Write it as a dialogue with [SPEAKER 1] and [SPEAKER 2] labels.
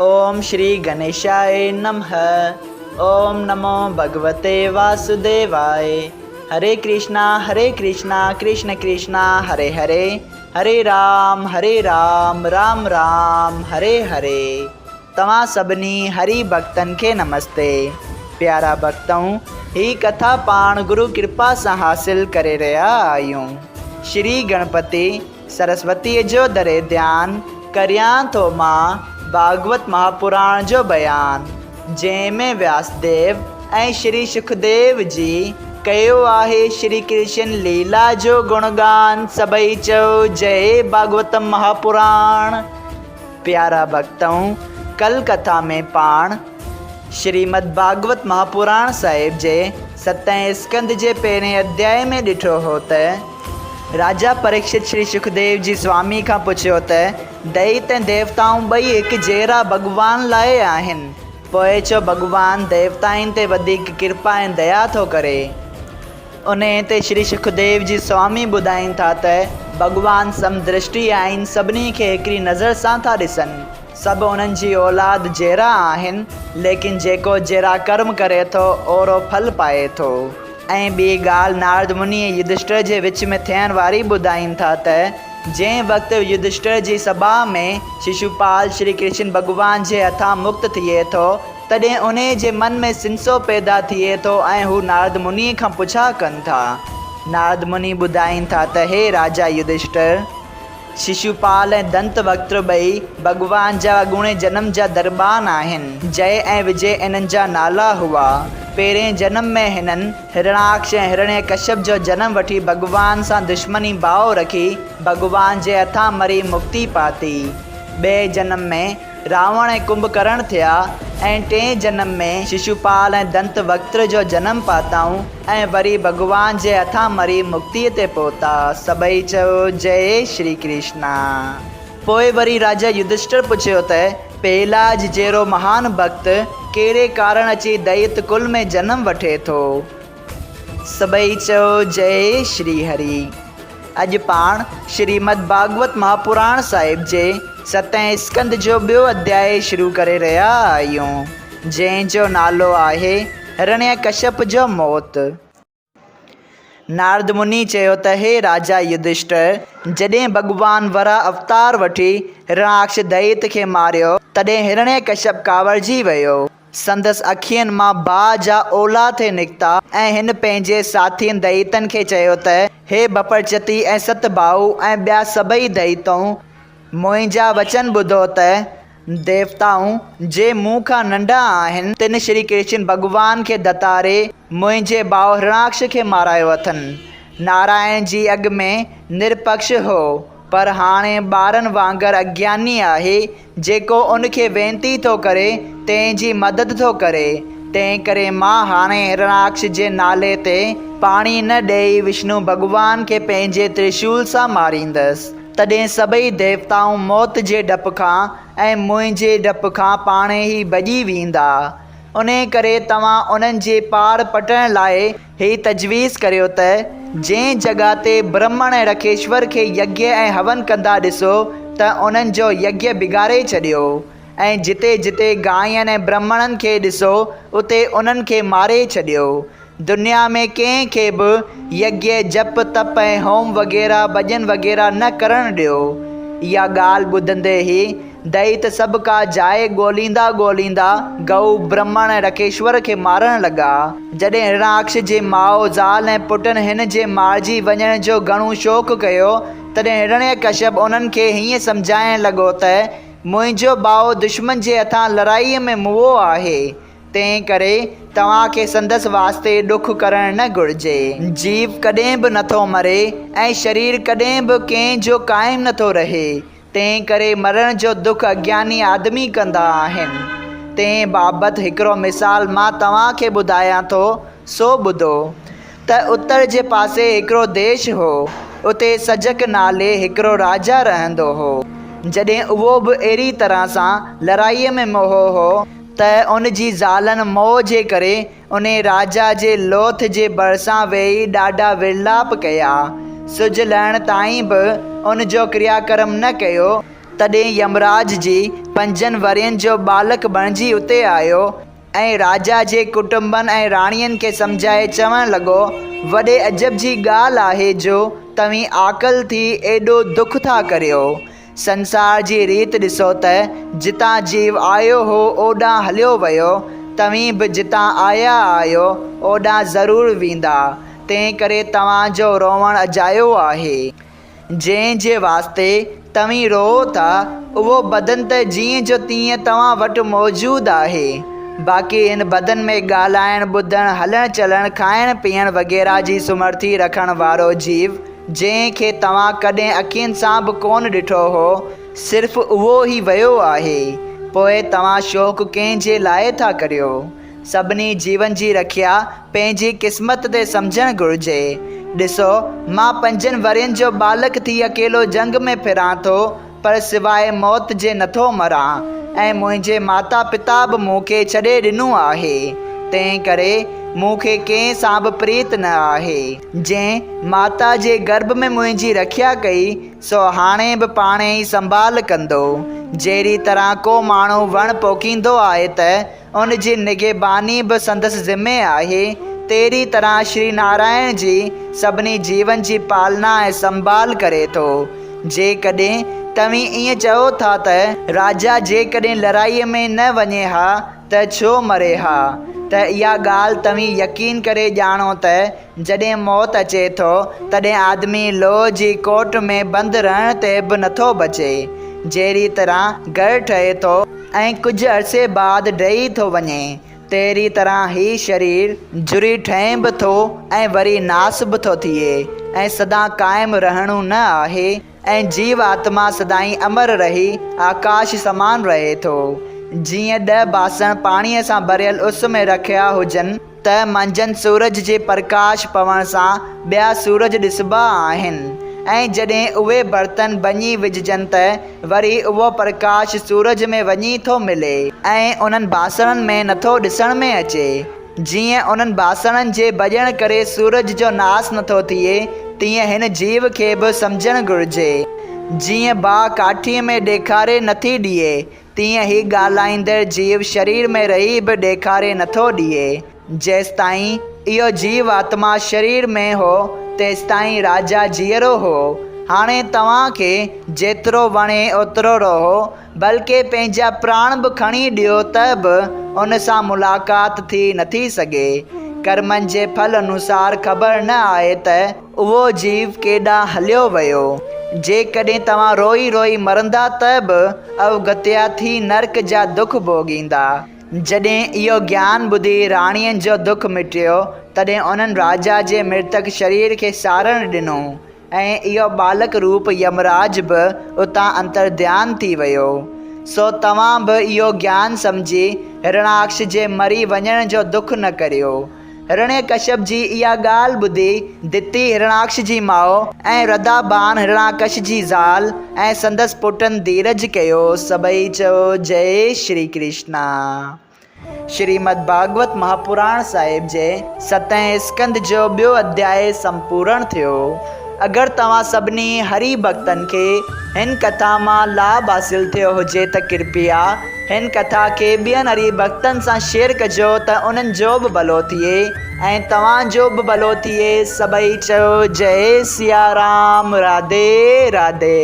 [SPEAKER 1] ओम श्री गणेशाय नमः। ओम नमो भगवते वासुदेवाय। हरे कृष्णा कृष्ण कृष्णा हरे हरे, हरे राम राम राम हरे हरे। तव्हां सभिनी हरि भक्तन के नमस्ते। प्यारा भक्तों, ही कथा पाण गुरु कृपा से हासिल करे रहा आयूं। श्री गणपति सरस्वती जो दरे ध्यान करियां तो मां भागवत महापुराण जो बयान, जंहिंमें व्यासदेव ऐं श्री सुखदेव जी कयो आहे श्री कृष्ण लीला जो गुणगान। सभई चओ जय भागवतम महापुराण। प्यारा भक्तों, कल कथा में पाण श्रीमद् भागवत महापुराण साहिब जे 7 स्कंद जे पहिरें अध्याय में ॾिठो हो त राजा परीक्षित श्री सुखदेव जी स्वामी का पुछियो त दैत ऐं देवताऊं ॿई हिकु जहिड़ा भॻवान लाइ आहिनि, पोइ छो भॻवान देवताउनि ते वधीक कृपा ऐं दया थो करे। उन ते श्री सुखदेव जी स्वामी ॿुधाइनि था त भॻवान समदृष्टि आहिनि, सभिनी खे हिकिड़ी नज़र सां था ॾिसनि। सभु उन्हनि जी औलाद जहिड़ा आहिनि, लेकिन जेको जहिड़ा कर्म करे थो ओहिड़ो फल पाए थो। ऐं ॿी ॻाल्हि नारद मुनि युधिष्ठिर जे विच में थियण वारी ॿुधाइनि था त जंहिं वक़्तु युधिष्ठिर जी सभा में शिशुपाल श्री कृष्ण भॻवान जे हथां मुक्त थिए थो, तॾहिं उन जे मन में सिंसो पैदा थिए थो ऐं हू नारद मुनि खां पुछा कनि था। नारद मुनि ॿुधाइनि था त हे राजा युधिष्ठिर, शिशुपाल ऐं दंत वक्त्र ॿई भॻवान जा गुणे जन्म जा दरबान आहिनि। जय ऐं विजय इन्हनि जा नाला हुआ। पहिरें जन्म में हिननि हिरणाक्ष ऐं हिरण्यकश्यप जो जन्म वठी भॻवान सां दुश्मनी भाव रखी भॻवान जे हथां मरी मुक्ति पाती। ॿिए जन्म में रावण ऐं कुंभकर्ण थिया ऐं टें जन्म में शिशुपाल ऐं दंत वक्त्र जो जन्म पाताऊं ऐं वरी भॻवान जे हथां मरी मुक्तिअ ते पहुता। सभई चओ जय श्री कृष्णा। पोइ वरी राजा युधिष्ठिर पुछियो त पहलाज जहिड़ो महान भक्त कहिड़े कारण अची दैत कुल में जन्म वठे थो। सभई चओ जय श्री हरि। अॼु पाण श्रीमद् भागवत महापुराण साहिब जे 7 स्कंद जो ॿियो अध्याय शुरू करे रहिया आहियूं, जंहिंजो नालो आहे हिरण्यकश्यप जो मौत। नारद मुनि चयो त हे राजा युधिष्ठिर, जॾहिं भॻवान वरा अवतार वठी हिरणाक्ष दैत खे मारियो, तॾहिं हिरण्यकश्यप कावड़जी वियो। संदसि अखियुनि मां बाहि जा ओला थे निकिता ऐं हिन पंहिंजे साथियुनि दैतनि खे चयो त हे बपरचती ऐं सतभाऊ ऐं ॿिया सभई दैतऊं, मुंहिंजा वचन ॿुधो त देवताऊं जे मूं खां नंढा आहिनि तिन श्री कृष्ण भॻवान खे दतारे मुंहिंजे भाउ हिरणाक्ष खे मारायो अथनि। नारायण जी अॻ में निरपक्ष हो, पर हाणे ॿारनि वांगुरु अज्ञानी आहे, जेको उनखे वेनती थो करे तंहिंजी मदद थो करे। तंहिं करे मां हाणे हिरणाक्ष जे नाले ते पाणी न ॾेई विष्णु भॻवान खे पंहिंजे त्रिशूल सां मारींदसि। तॾहिं सभई देवताऊं मौत जे डप खां ऐं मुंहिंजे डप खां पाणे ई भॼी वेंदा। उन करे तव्हां उन्हनि जे पार पटण लाइ ही तजवीज़ करियो त जंहिं जॻह ते ब्रह्मण ऐं रखेश्वर खे यज्ञ ऐं हवन कंदा ॾिसो त उन्हनि जो यज्ञ बिगाड़े छॾियो, ऐं जिते जिते गायन ऐं ब्राह्मणनि खे ॾिसो उते उन्हनि खे मारे छॾियो। दुनिया में कंहिंखे बि यज्ञ जप तप ऐं होम वग़ैरह भॼन वग़ैरह न करणु ॾियो। इहा ॻाल्हि ॿुधंदे ई दैत सभ का जाइ ॻोल्हींदा ॻोल्हींदा गऊ ब्रह्मण ऐं रखेश्वर खे मारणु लॻा। जॾहिं हिरणाक्ष जे माउ ज़ाल ऐं पुटनि हिन जे मारिजी वञण जो घणो शौक़ु कयो, तॾहिं हिरण्यकश्यप उन्हनि खे हीअं सम्झाइण लॻो त मुंहिंजो भाउ दुश्मन जे हथां लड़ाईअ में मुओ आहे, तंहिं करे तव्हांखे संदसि वास्ते ॾुख करणु न घुरिजे। जीव कॾहिं बि नथो मरे ऐं शरीर कॾहिं बि कंहिंजो क़ाइमु नथो रहे, तंहिं करे मरण जो दुख अज्ञानी आदमी कंदा आहिनि। तंहिं बाबति हिकिड़ो मिसाल मां तव्हांखे ॿुधायां थो, सो ॿुधो त उत्तर जे पासे हिकिड़ो देश हो। उते सजक नाले हिकिड़ो राजा रहंदो हो। जॾहिं उहो बि अहिड़ी तरह सां लड़ाईअ में मोहो हो त उन जी ज़ालनि मोह जे करे उन राजा जे लोथ जे भरिसां वेही ॾाढा विरलाप कया। सिॼ लहण ताईं बि उन जो क्रियाक्रम न कयो। तॾहिं यमराज जी 5 वरियनि जो बालक बणिजी उते आयो ऐं राजा जे कुटुंबनि ऐं राणीअनि खे सम्झाए चवणु लॻो, वॾे अजब जी ॻाल्हि आहे जो तव्हीं आकल थी एॾो दुख था करियो। संसार जी रीत ॾिसो त जितां जीव आयो हो ओॾां हलियो वियो, तव्हीं बि जितां आया आहियो ओॾां ज़रूरु वेंदा। तंहिं करे तव्हांजो रोवणु अजायो आहे। जंहिंजे वास्ते तव्हीं रोओ था उहो बदन त जीअं जो तीअं तव्हां वटि मौजूदु आहे। बाक़ी इन बदन में ॻाल्हाइणु, ॿुधणु, हलणु चलणु, खाइणु पीअणु वग़ैरह जी सुमर्थी रखण वारो जीव जंहिंखे तव्हां कॾहिं अखियुनि सां बि कोन ॾिठो हो, सिर्फ़ु उहो ई वियो आहे। पोइ तव्हां शौक़ु कंहिंजे लाइ था करियो? सभिनी जीवन जी रखिया पंहिंजी क़िस्मत ते सम्झणु घुरिजे। ॾिसो, मां 5 वरियनि जो बालक थी अकेलो जंग में फिरां थो, पर सवाइ मौत जे नथो मरां ऐं मुंहिंजे माता पिता बि मूंखे छॾे ॾिनो आहे। तंहिं करे मूंखे कंहिं सां बि प्रीत न आहे। जंहिं माता जे गर्भ में मुंहिंजी रखिया कई सो हाणे बि पाणे ई संभाल कंदो। जहिड़ी तरह को माण्हू वणु पोखींदो आहे त उन जी निगहबानी बि संदसि ज़िम्मे आहे, तहिड़ी तरह श्री नारायण जी सभिनी जीवन जी पालना ऐं संभाल करे थो। जेकॾहिं तव्हीं ईअं चओ था त राजा जेकॾहिं लड़ाईअ में न वञे हा त छो मरे हा, त इहा ॻाल्हि तव्हीं यकीन करे ॼाणो त जॾहिं मौत अचे थो तॾहिं आदमी लोह जी कोट में बंदि रहण ते बि नथो बचे। जहिड़ी तरह घरु ठहे थो ऐं कुझु अरसे बाद ढही थो वञे, तहिड़ी तरह ही शरीर जुड़ी ठहे बि थो ऐं वरी नास बि थो थिए ऐं सदा क़ाइमु रहणो न आहे। ऐं जीव आत्मा सदाईं अमर रही आकाश समान रहे थो। जीअं 10 बासण पाणीअ सां भरियल उस में रखिया हुजनि त मंझंदि सूरज जे प्रकाश पवण सां ॿिया सूरज ॾिसबा आहिनि, ऐं जॾहिं उहे बर्तन भञी विझजनि त वरी उहो प्रकाश सूरज में वञी थो मिले ऐं उन्हनि बासणनि में नथो ॾिसण में अचे। जीअं उन्हनि बासणनि जे भॼण करे सूरज जो नास नथो थिए, तीअं हिन जीव खे बि सम्झणु घुरिजे। जीअं बाहि काठीअ में ॾेखारे नथी ॾिए, तीअं ई ॻाल्हाईंदड़ जीव शरीर में रही बि ॾेखारे नथो ॾिए। जेसिताईं इहो जीव आत्मा शरीर में हो तेसिताईं राजा जीअरो हो। हाणे तव्हांखे जेतिरो वणे ओतिरो रहो, बल्कि पंहिंजा प्राण बि खणी ॾियो त बि उन सां मुलाक़ात थी नथी सघे। कर्मनि जे फल अनुसार ख़बर न आहे त उहो जीव केॾांहुं हलियो वियो। जेकॾहिं तव्हां रोई रोई मरंदा त बि अवगत्या थी नर्क जा दुख भोॻींदा। जॾहिं इहो ज्ञान ॿुधी राणीअनि जो दुख मिटियो तॾहिं उन्हनि राजा जे मृतक शरीर खे सारणु ॾिनो ऐं इहो बालक रूप यमराज बि उतां अंतर्ध्यान थी वियो। सो तव्हां बि इहो ज्ञान सम्झी हिरणाक्ष जे मरी वञण जो दुख न करियो। हिरण्यकश्यप जी इहा ॻाल्हि ॿुधी दिति हिरणाक्ष जी माउ ऐं रदाबान हिरणाकश जी ज़ाल ऐं संदसि पुटनि धीरज कयो। सभई चयो जय श्री कृष्णा। श्रीमद् भागवत महापुराण साहिब जे 7हें स्कंद जो ॿियो अध्याय संपूर्ण थियो। अगरि तव्हां सभिनी हरि भक्तनि खे हिन कथा मां लाभ हासिल थियो हुजे त कृपया हिन कथा खे ॿियनि हरि भक्तनि सां शेयर कजो त उन्हनि जो बि भलो थिए ऐं तव्हांजो बि भलो थिए। सभई चयो जय सिया राम। राधे राधे।